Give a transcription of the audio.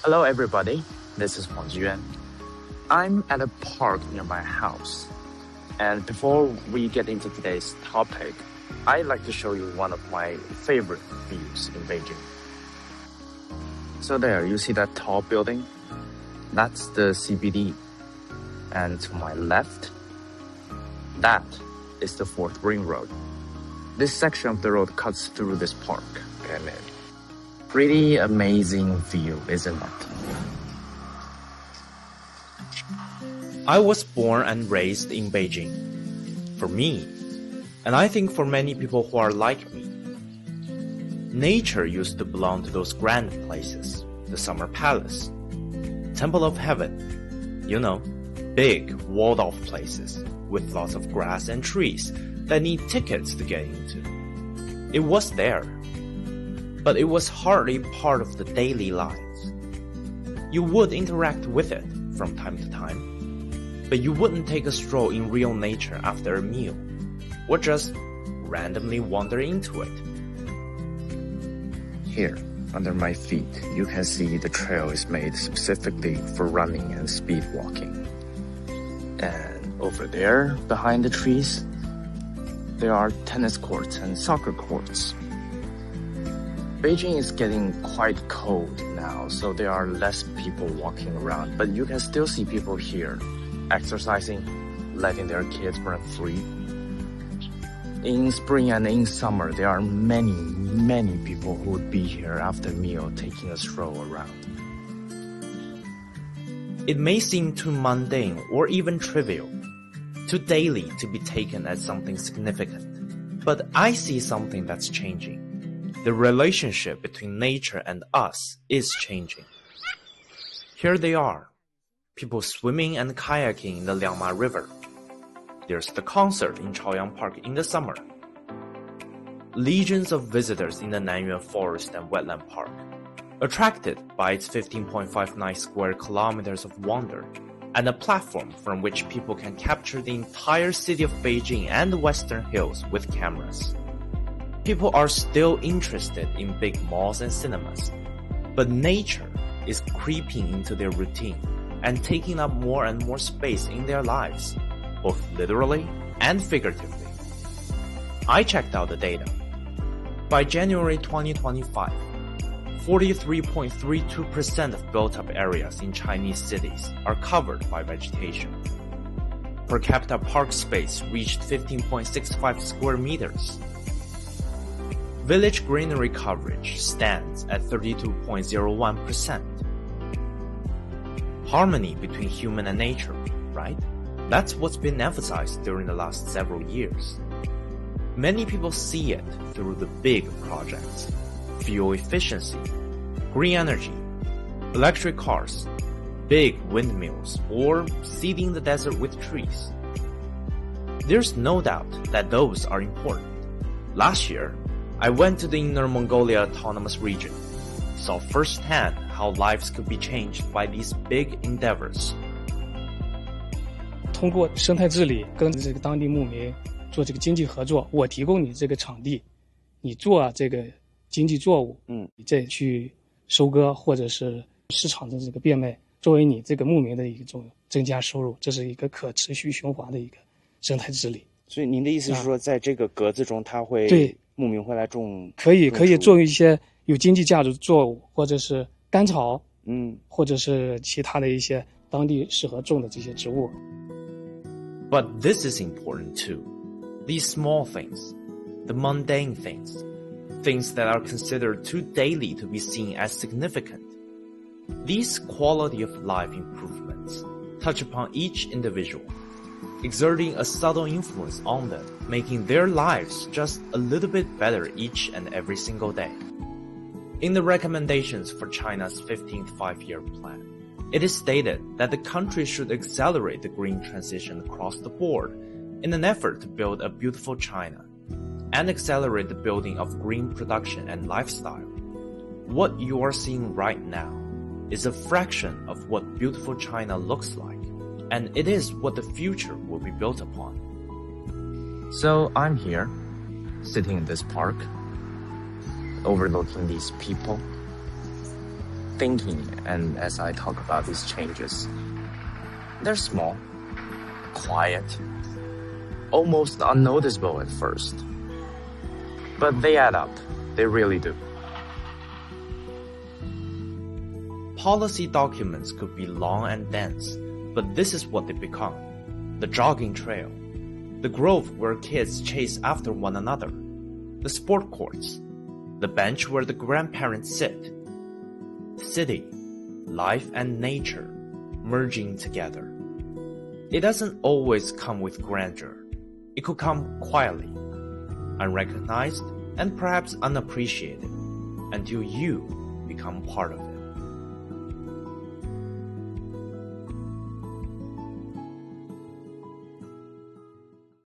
Hello everybody, this is Huang Jiyuan. I'm at a park near my house. And before we get into today's topic, I'd like to show you one of my favorite views in Beijing. So there, you see that tall building? That's the CBD. And to my left, that is the Fourth Ring Road. This section of the road cuts through this park. And pretty amazing view, isn't it? I was born and raised in Beijing. For me, and I think for many people who are like me, nature used to belong to those grand places, the Summer Palace, Temple of Heaven, big walled-off places with lots of grass and trees that need tickets to get into. It was there, but it was hardly part of the daily lives. You would interact with it from time to time, but you wouldn't take a stroll in real nature after a meal, or just randomly wander into it. Here, under my feet, you can see the trail is made specifically for running and speed walking. And over there, behind the trees, there are tennis courts and soccer courts. Beijing is getting quite cold now, so there are less people walking around, but you can still see people here exercising, letting their kids run free. In spring and in summer, there are many people who would be here after meal taking a stroll around. It may seem too mundane or even trivial, too daily to be taken as something significant, but I see something that's changing. The relationship between nature and us is changing. Here they are, people swimming and kayaking in the Liangma River. There's the concert in Chaoyang Park in the summer. Legions of visitors in the Nanyuan Forest and Wetland Park, attracted by its 15.59 square kilometers of wonder and a platform from which people can capture the entire city of Beijing and the Western Hills with cameras. People are still interested in big malls and cinemas, but nature is creeping into their routine and taking up more and more space in their lives, both literally and figuratively. I checked out the data. By January 2025, 43.32% of built-up areas in Chinese cities are covered by vegetation. Per capita park space reached 15.65 square meters. Village greenery coverage stands at 32.01%. Harmony between human and nature, right? That's what's been emphasized during the last several years. Many people see it through the big projects, fuel efficiency, green energy, electric cars, big windmills, or seeding the desert with trees. There's no doubt that those are important. Last year, I went to the Inner Mongolia Autonomous Region, saw firsthand how lives could be changed by these big endeavors. 通过生态治理跟这个当地牧民做这个经济合作，我提供你这个场地，你做这个经济作物，你再去收割或者是市场的这个变卖，作为你这个牧民的一种增加收入，这是一个可持续循环的一个生态治理。所以您的意思是说，在这个格子中，它会对牧民会来种，可以做一些有经济价值的作物，或者是甘草，或者是其他的一些当地适合种的这些植物。But this is important too. These small things, the mundane things, things that are considered too daily to be seen as significant. These quality of life improvements touch upon each individual, exerting a subtle influence on them, making their lives just a little bit better each and every single day. In the recommendations for China's 15th five-year plan, it is stated that the country should accelerate the green transition across the board in an effort to build a beautiful China and accelerate the building of green production and lifestyle. What you are seeing right now is a fraction of what beautiful China looks like, and it is what the future will be built upon. So I'm here, sitting in this park, overlooking these people. thinking and as I talk about these changes. They're small, quiet, almost unnoticeable at first. But they add up. They really do. Policy documents could be long and dense, but this is what they become. The jogging trail, the grove where kids chase after one another, the sport courts, the bench where the grandparents sit. City, life and nature merging together. It doesn't always come with grandeur. It could come quietly, unrecognized and perhaps unappreciated, until you become part of it.